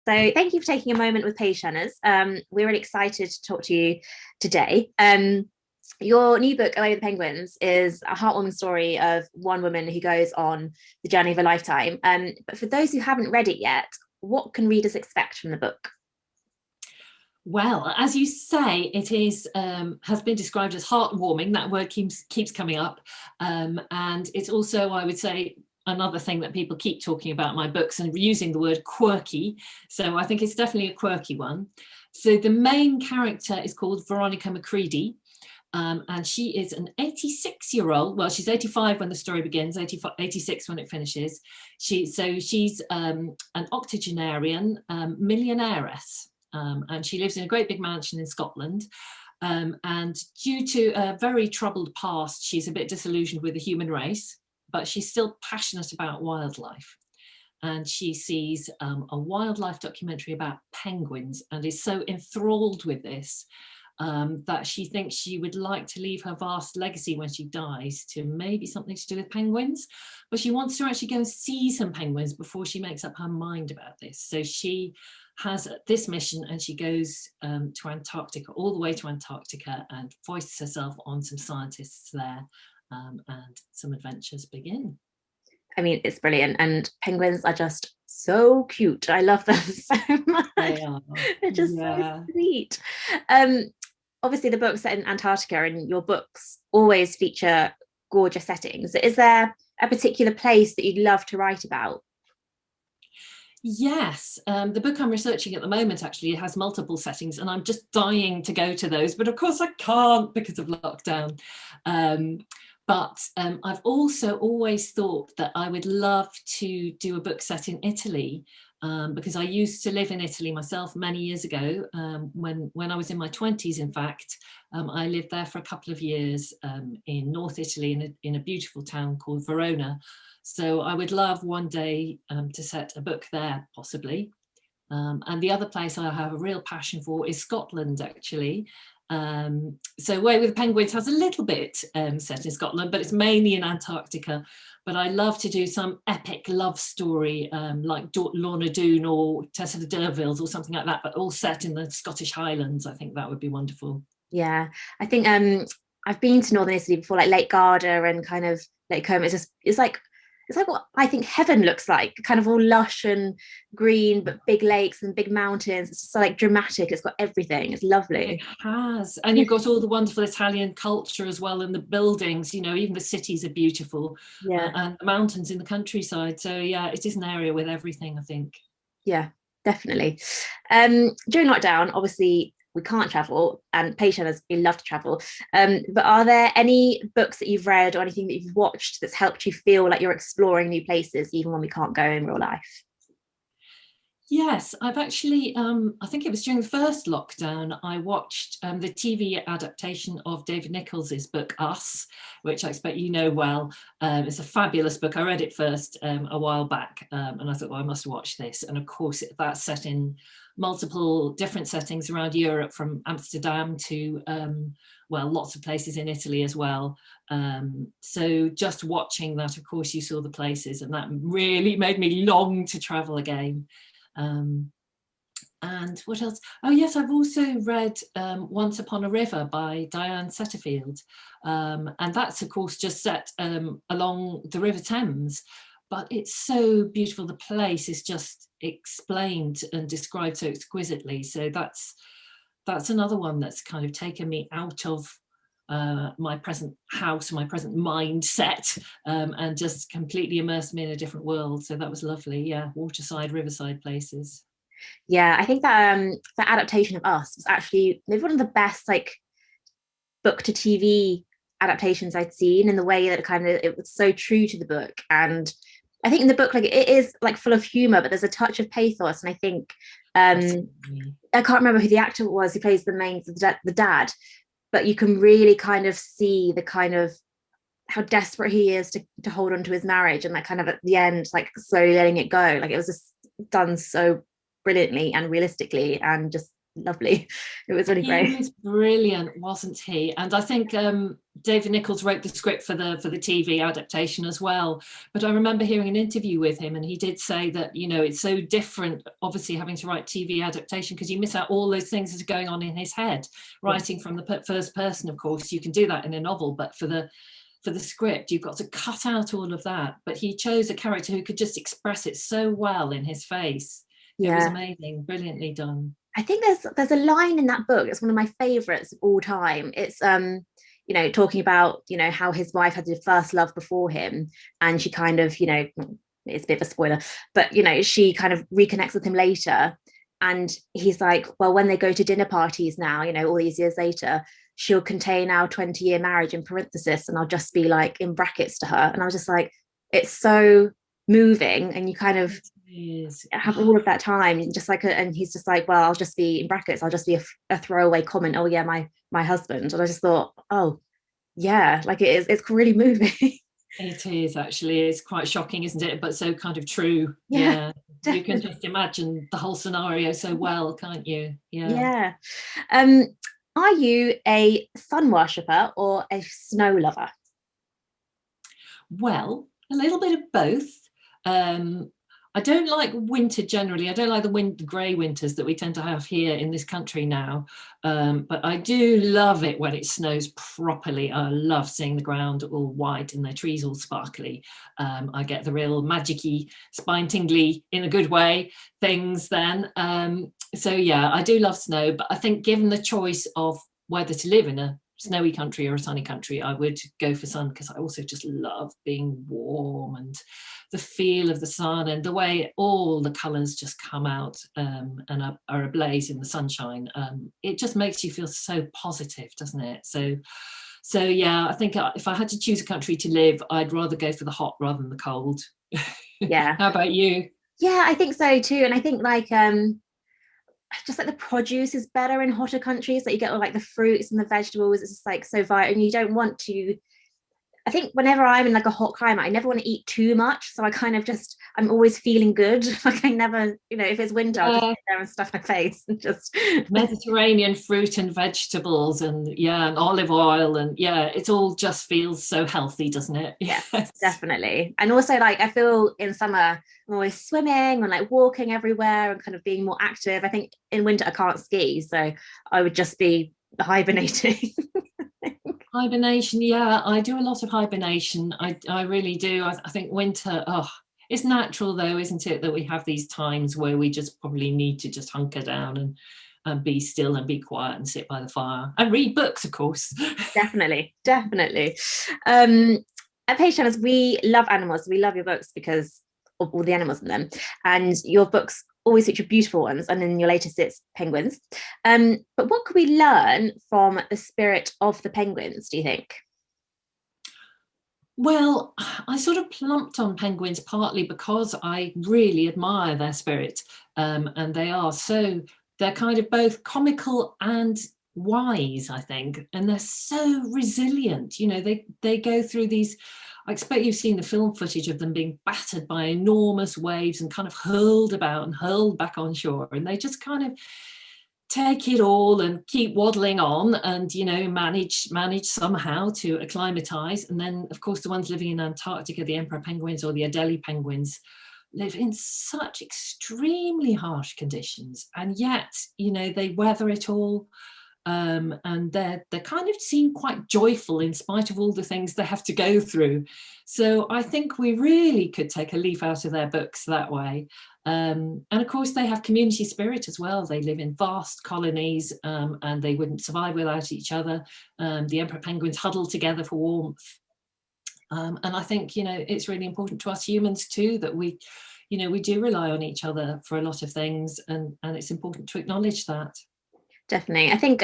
So thank you for taking a moment with Page Turners. We're really excited to talk to you today. Your new book, Away with the Penguins, is a heartwarming story of one woman who goes on the journey of a lifetime. But for those who haven't read it yet, what can readers expect from the book? Well, as you say, it is has been described as heartwarming. That word keeps coming up, and it's also, I would say, another thing that people keep talking about my books and using the word quirky. So I think it's definitely a quirky one. So the main character is called Veronica Macready. And she is an 86-year-old. Well, she's 85 when the story begins, 86 when it finishes. She's an octogenarian millionairess. And she lives in a great big mansion in Scotland. And due to a very troubled past, she's a bit disillusioned with the human race, but she's still passionate about wildlife. And she sees a wildlife documentary about penguins and is so enthralled with this that she thinks she would like to leave her vast legacy when she dies to maybe something to do with penguins. But she wants to actually go and see some penguins before she makes up her mind about this. So she has this mission and she goes to Antarctica, all the way to Antarctica, and foists herself on some scientists there, and some adventures begin. I mean, it's brilliant, and penguins are just so cute. I love them so much. They are. They're just so sweet. Obviously, the book's set in Antarctica, and your books always feature gorgeous settings. Is there a particular place that you'd love to write about? Yes, the book I'm researching at the moment actually has multiple settings, and I'm just dying to go to those, but of course I can't because of lockdown. But I've also always thought that I would love to do a book set in Italy, because I used to live in Italy myself many years ago. When I was in my 20s, in fact, I lived there for a couple of years in North Italy in a beautiful town called Verona. So I would love one day to set a book there, possibly. And the other place I have a real passion for is Scotland, actually. So Way with the Penguins has a little bit set in Scotland, but it's mainly in Antarctica. But I love to do some epic love story like Lorna Doone or Tessa de Dervilles or something like that, but all set in the Scottish Highlands. I think that would be wonderful. Yeah, I think I've been to Northern Italy before, like Lake Garda and kind of Lake Como. It's like what I think heaven looks like, kind of all lush and green, but big lakes and big mountains. It's just so, like, dramatic. It's got everything. It's lovely. It has. And you've got all the wonderful Italian culture as well, and the buildings, even the cities are beautiful. Yeah. And the mountains in the countryside. So yeah, it is an area with everything, I think. Yeah, definitely. During lockdown, obviously we can't travel, and patients we love to travel. But are there any books that you've read or anything that you've watched that's helped you feel like you're exploring new places even when we can't go in real life? Yes, I've actually, I think it was during the first lockdown, I watched the TV adaptation of David Nichols's book, Us, which I expect you know well. It's a fabulous book. I read it first a while back, and I thought, well, I must watch this. And of course, that's set in multiple different settings around Europe, from Amsterdam to, well, lots of places in Italy as well. So just watching that, of course, you saw the places, and that really made me long to travel again. And what else? Oh yes, I've also read Once Upon a River by Diane Setterfield, and that's of course just set along the River Thames, but it's so beautiful. The place is just explained and described so exquisitely. So that's another one that's kind of taken me out of my present house, my present mindset, and just completely immersed me in a different world. So that was lovely. Yeah, waterside, riverside places. Yeah, I think that adaptation of Us was actually maybe one of the best, like, book to TV adaptations I'd seen, in the way that it was so true to the book. And I think in the book, like, it is like full of humor, but there's a touch of pathos. And I think I can't remember who the actor was who plays the dad, but you can really kind of see the kind of how desperate he is to hold on to his marriage, and like kind of at the end, like slowly letting it go. Like, it was just done so brilliantly and realistically, and just lovely. It was really He great. was brilliant, wasn't he? And I think David Nichols wrote the script for the TV adaptation as well. But I remember hearing an interview with him, and he did say that, you know, it's so different, obviously, having to write TV adaptation, because you miss out all those things that are going on in his head. Writing from the first person, of course, you can do that in a novel, but for the script, you've got to cut out all of that. But he chose a character who could just express it so well in his face. It was Yeah. amazing, brilliantly done. I think there's a line in that book. It's one of my favorites of all time. It's you know, talking about, you know, how his wife had the first love before him, and she kind of, you know, it's a bit of a spoiler, but you know, she kind of reconnects with him later, and he's like, well, when they go to dinner parties now, you know, all these years later, she'll contain our 20-year marriage in parenthesis, and I'll just be like in brackets to her. And I was just like, it's so moving, and you kind of Yes. have all of that time, and just like and he's just like, well, I'll just be in brackets, I'll just be a throwaway comment, oh yeah, my husband. And I just thought, oh yeah, like it's really moving. It is actually, it's quite shocking, isn't it? But so kind of true. Yeah, Yeah. You can definitely. just imagine the whole scenario so well, can't you? Yeah. Yeah. um are you a sun worshipper or a snow lover? Well, a little bit of both. Um, I don't like winter generally. I don't like the grey winters that we tend to have here in this country now. But I do love it when it snows properly. I love seeing the ground all white and the trees all sparkly. I get the real magicy, spine tingly in a good way things then. So yeah, I do love snow, but I think given the choice of whether to live in a snowy country or a sunny country, I would go for sun, because I also just love being warm and the feel of the sun and the way all the colours just come out and are ablaze in the sunshine. It just makes you feel so positive, doesn't it? So yeah, I think if I had to choose a country to live, I'd rather go for the hot rather than the cold. Yeah, How about you? yeah, I think so too. And I think like just like the produce is better in hotter countries, like you get all like the fruits and the vegetables, it's just like so vital, and you don't want to, I think whenever I'm in like a hot climate, I never want to eat too much. So I kind of just, I'm always feeling good. Like I never, you know, if it's winter, I'll just Yeah, sit there and stuff my face and just, Mediterranean fruit and vegetables and yeah, and olive oil and yeah, it all just feels so healthy, doesn't it? yeah, Yes. definitely. And also like I feel in summer, I'm always swimming and like walking everywhere and kind of being more active. I think in winter I can't ski, so I would just be hibernating. Hibernation, yeah, I do a lot of hibernation. I really do. I think winter, oh, it's natural though, isn't it, that we have these times where we just probably need to just hunker down and be still and be quiet and sit by the fire and read books, of course. Definitely, definitely. Um, at Page Turners, we love animals. We love your books because of all the animals in them, and your books always feature beautiful ones. And in your latest, it's penguins. But what could we learn from the spirit of the penguins, do you think? Well, I sort of plumped on penguins partly because I really admire their spirit. And they're kind of both comical and wise, I think. And they're so resilient. You know, they go through these, I expect you've seen the film footage of them being battered by enormous waves and kind of hurled about and hurled back on shore. And they just kind of take it all and keep waddling on and manage somehow to acclimatize. And then of course the ones living in Antarctica, the emperor penguins or the Adelie penguins, live in such extremely harsh conditions, and yet they weather it all. And they're kind of seem quite joyful in spite of all the things they have to go through. So I think we really could take a leaf out of their books that way. And of course they have community spirit as well. They live in vast colonies, and they wouldn't survive without each other. The emperor penguins huddle together for warmth. And I think it's really important to us humans too that we do rely on each other for a lot of things, and it's important to acknowledge that. Definitely. I think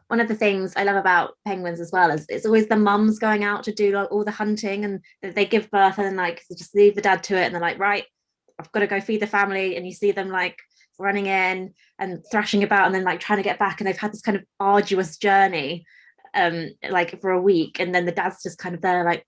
one of the things I love about penguins as well is it's always the mums going out to do like all the hunting, and they give birth and then like they just leave the dad to it, and they're like, right, I've got to go feed the family. And you see them like running in and thrashing about and then like trying to get back, and they've had this kind of arduous journey like for a week, and then the dad's just kind of there like,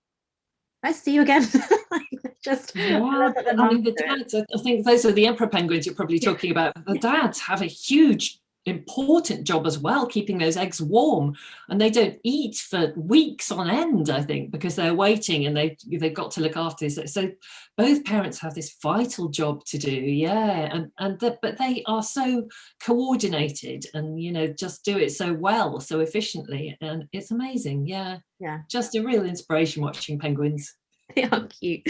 nice to see you again. Like, just I Yeah, love that the I mums mean the do it. dads. I think those are the emperor penguins you're probably Yeah, talking about. The dads have a huge important job as well, keeping those eggs warm, and they don't eat for weeks on end, I think, because they're waiting and they've got to look after this. So both parents have this vital job to do, but they are so coordinated and just do it so well, so efficiently, and it's amazing. Yeah, just a real inspiration watching penguins. They are cute.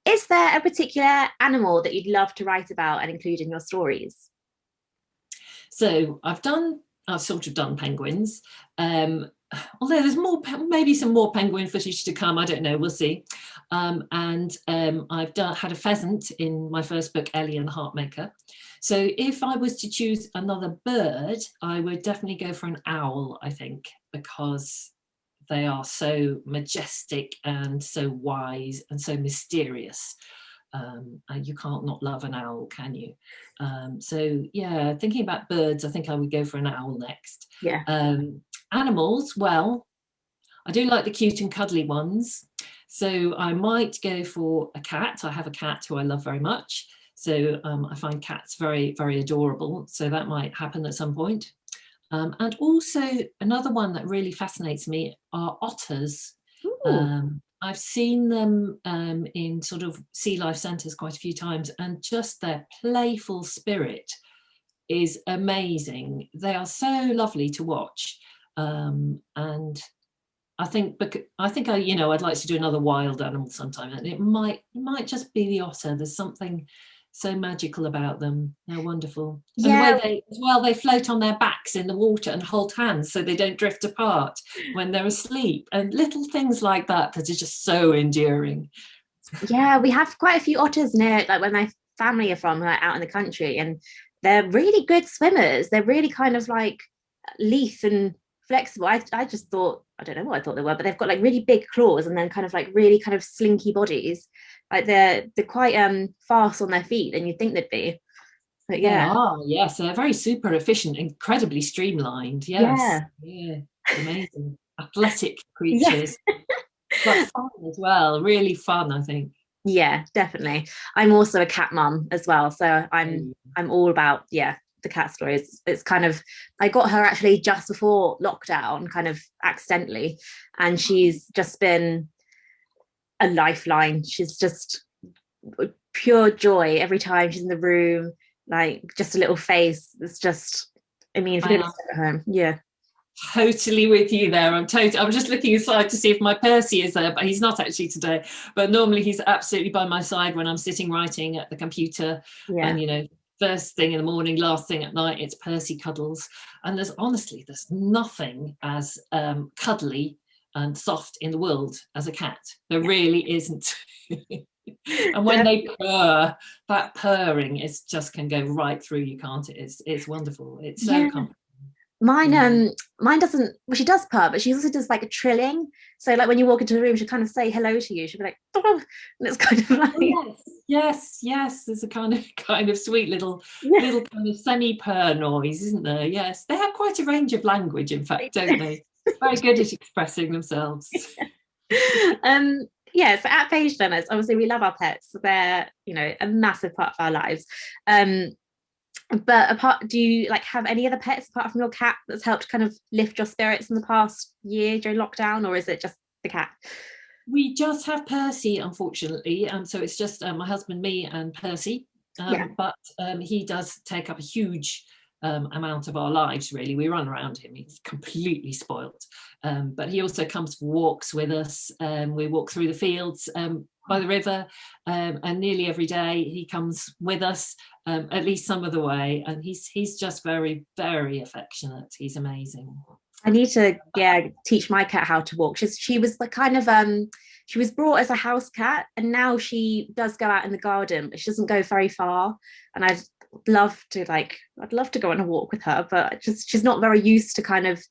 Is there a particular animal that you'd love to write about and include in your stories? So I've sort of done penguins, although there's maybe some more penguin footage to come. I don't know, we'll see. And I've had a pheasant in my first book, Ellie and the Heartmaker. So if I was to choose another bird, I would definitely go for an owl, I think, because they are so majestic and so wise and so mysterious. And you can't not love an owl, can you? So yeah, thinking about birds, I think I would go for an owl next. Animals, well, I do like the cute and cuddly ones, so I might go for a cat. I have a cat who I love very much, so I find cats very, very adorable, so that might happen at some point. And also another one that really fascinates me are otters. I've seen them in sort of sea life centres quite a few times, and just their playful spirit is amazing. They are so lovely to watch, and I think I'd like to do another wild animal sometime, and it might just be the otter. There's something so magical about them. They're wonderful. And the way they float on their backs in the water and hold hands so they don't drift apart when they're asleep, and little things like that are just so enduring. Yeah, we have quite a few otters near, like where my family are from, like out in the country, and they're really good swimmers. They're really kind of like lithe and flexible. I just thought, I don't know what I thought they were, but they've got like really big claws and then kind of like really kind of slinky bodies. Like they're quite fast on their feet than you'd think they'd be. But yeah. They are, yes. They're very super efficient, incredibly streamlined. Yes. Yeah. Amazing. Athletic creatures. But fun as well. Really fun, I think. Yeah, definitely. I'm also a cat mum as well. So I'm all about, the cat stories. It's kind of, I got her actually just before lockdown, kind of accidentally, and she's just been a lifeline. She's just pure joy every time she's in the room, like just a little face. It's just, I mean, if you're gonna sit at home, totally with you there. I'm just looking inside to see if my Percy is there, but he's not actually today. But normally he's absolutely by my side when I'm sitting writing at the computer. And first thing in the morning, last thing at night, it's Percy Cuddles. And there's nothing as cuddly and soft in the world as a cat. There really isn't. And when they purr, that purring is just can go right through you, can't it? It's wonderful. It's so comfortable. Mine doesn't, well, she does purr, but she also does like a trilling. So like when you walk into the room, she'll kind of say hello to you. She'll be like, and it's kind of like, yes. There's a kind of sweet little kind of semi-purr noise, isn't there? Yes, they have quite a range of language, in fact, don't they? Very good at expressing themselves. So at Page Turners, obviously we love our pets. They're a massive part of our lives. But do you like have any other pets apart from your cat that's helped kind of lift your spirits in the past year during lockdown, or is it just the cat? We just have Percy, unfortunately. So it's just my husband, me, and Percy. But he does take up a huge amount of our lives, really. We run around him. He's completely spoilt. But he also comes for walks with us. We walk through the fields by the river, and nearly every day he comes with us, at least some of the way. And he's just very, very affectionate. He's amazing. I need to teach my cat how to walk. She was the kind of she was brought as a house cat, and now she does go out in the garden, but she doesn't go very far. And I'd love to go on a walk with her, but she's not very used to kind of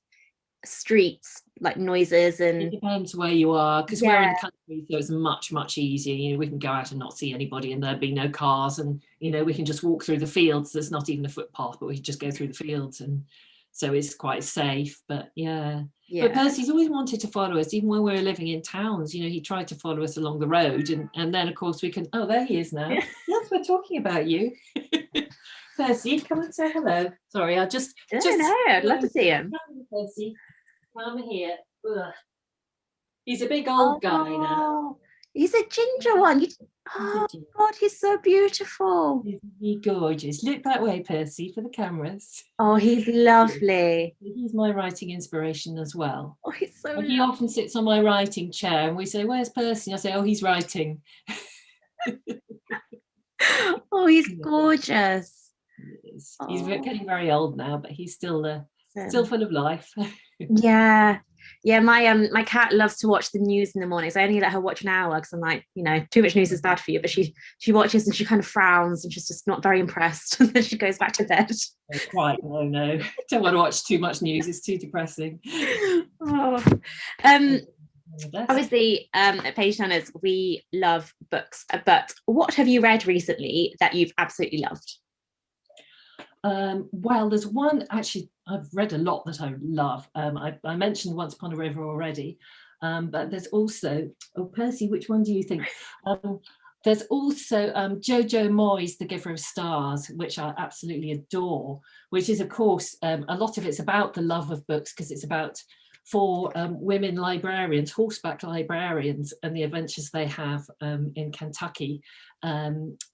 streets, like noises. And it depends where you are, because we're in the country, so it's much easier. We can go out and not see anybody, and there'd be no cars, and we can just walk through the fields. There's not even a footpath, but we can just go through the fields, and so it's quite safe. But but Percy's always wanted to follow us, even when we were living in towns. He tried to follow us along the road, and then of course we can, there he is now. Yes, we're talking about you. Percy, come and say hello. Sorry, I just No, I'd love to see him. Percy, come here. Ugh. He's a big old guy now. He's a ginger one. Oh God, he's so beautiful. Isn't he gorgeous? Look that way, Percy, for the cameras. Oh, he's lovely. He's my writing inspiration as well. Oh, he's so He often sits on my writing chair and we say, "Where's Percy?" I say, "Oh, he's writing." Oh, he's gorgeous. He's getting very old now, but he's still full of life. Yeah. My cat loves to watch the news in the mornings. I only let her watch an hour because I'm like, too much news is bad for you. But she watches and she kind of frowns and she's just not very impressed. And then she goes back to bed. Quite, no. Don't want to watch too much news. It's too depressing. Oh. Obviously, at Page Turners, we love books. But what have you read recently that you've absolutely loved? Well, there's one, actually, I've read a lot that I love. I mentioned Once Upon a River already, but there's also, Percy, which one do you think? There's also Jojo Moyes, The Giver of Stars, which I absolutely adore, which is, of course, a lot of it's about the love of books, because it's about 4 women librarians, horseback librarians, and the adventures they have in Kentucky,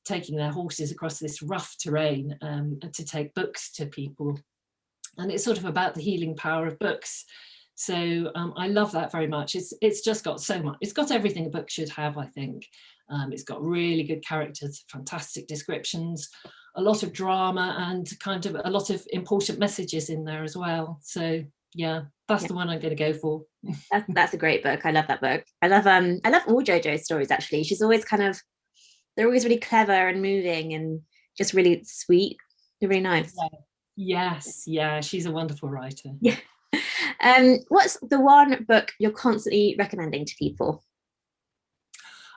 taking their horses across this rough terrain to take books to people. And it's sort of about the healing power of books. So I love that very much. It's just got so much. It's got everything a book should have, I think. It's got really good characters, fantastic descriptions, a lot of drama, and kind of a lot of important messages in there as well. So yeah, that's the one I'm going to go for. That's a great book. I love that book. I love all JoJo's stories, actually. She's always they're always really clever and moving and just really sweet. They're really nice. Yes, yeah, she's a wonderful writer. Yeah. What's the one book you're constantly recommending to people?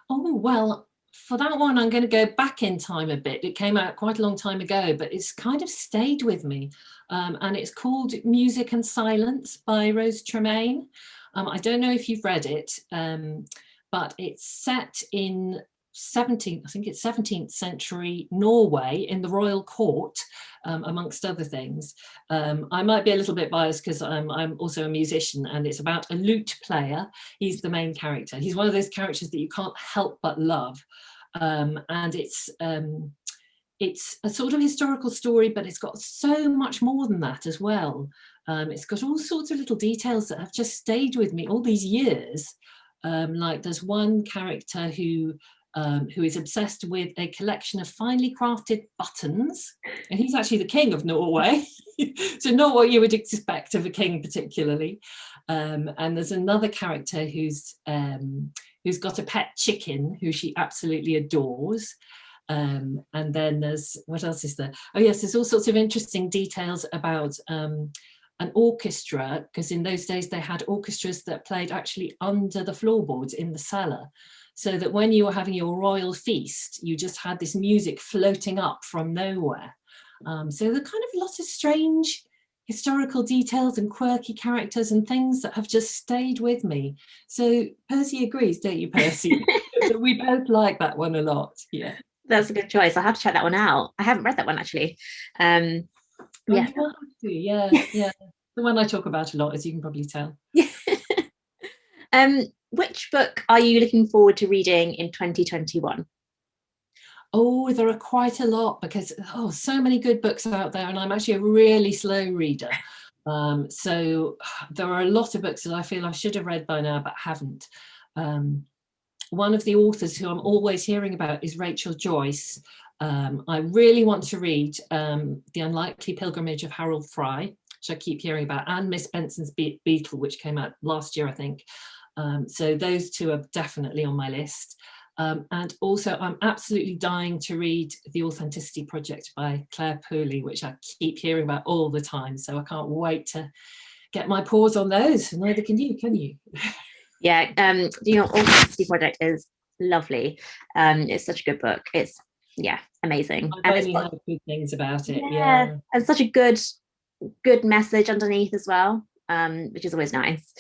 Oh, well, for that one, I'm going to go back in time a bit. It came out quite a long time ago, but it's kind of stayed with me. And it's called Music and Silence by Rose Tremaine. I don't know if you've read it, but it's set in 17th century Norway in the royal court, amongst other things. I might be a little bit biased because I'm also a musician, and it's about a lute player. He's the main character. He's one of those characters that you can't help but love. And it's a sort of historical story, but it's got so much more than that as well. It's got all sorts of little details that have just stayed with me all these years. Like there's one character who is obsessed with a collection of finely crafted buttons, and he's actually the king of Norway. So not what you would expect of a king particularly. And there's another character who's got a pet chicken who she absolutely adores. And then there's, what else is there? Oh yes, there's all sorts of interesting details about an orchestra, because in those days they had orchestras that played actually under the floorboards in the cellar, so that when you were having your royal feast, you just had this music floating up from nowhere. So there are kind of a lot of strange historical details and quirky characters and things that have just stayed with me. So Percy agrees, don't you, Percy? We both like that one a lot. Yeah, that's a good choice. I'll have to check that one out. I haven't read that one, actually. Yeah. Yeah. The one I talk about a lot, as you can probably tell. Which book are you looking forward to reading in 2021? Oh, there are quite a lot, because so many good books out there, and I'm actually a really slow reader. So there are a lot of books that I feel I should have read by now but haven't. One of the authors who I'm always hearing about is Rachel Joyce. I really want to read The Unlikely Pilgrimage of Harold Fry, which I keep hearing about, and Miss Benson's Beetle, which came out last year, I think. So those two are definitely on my list. And also I'm absolutely dying to read The Authenticity Project by Clare Pooley, which I keep hearing about all the time. So I can't wait to get my paws on those. Neither can you, can you? Yeah, The Authenticity Project is lovely. It's such a good book. It's amazing. I've only heard good things about it. Yeah. And such a good message underneath as well, which is always nice.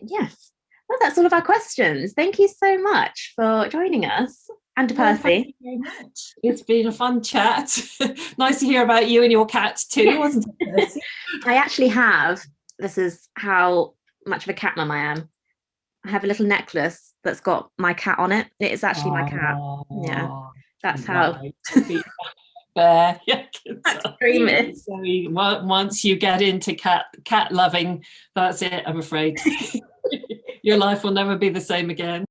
Yes. Well, that's all of our questions. Thank you so much for joining us. And to Well, thank Percy. you very much. It's been a fun chat. Nice to hear about you and your cat too, wasn't it, Percy? I actually have, this is how much of a cat mum I am. I have a little necklace that's got my cat on it. It is actually my cat. Yeah, Oh, that's how right. Fair. Yeah, extremist. so once you get into cat loving, that's it, I'm afraid. Your life will never be the same again.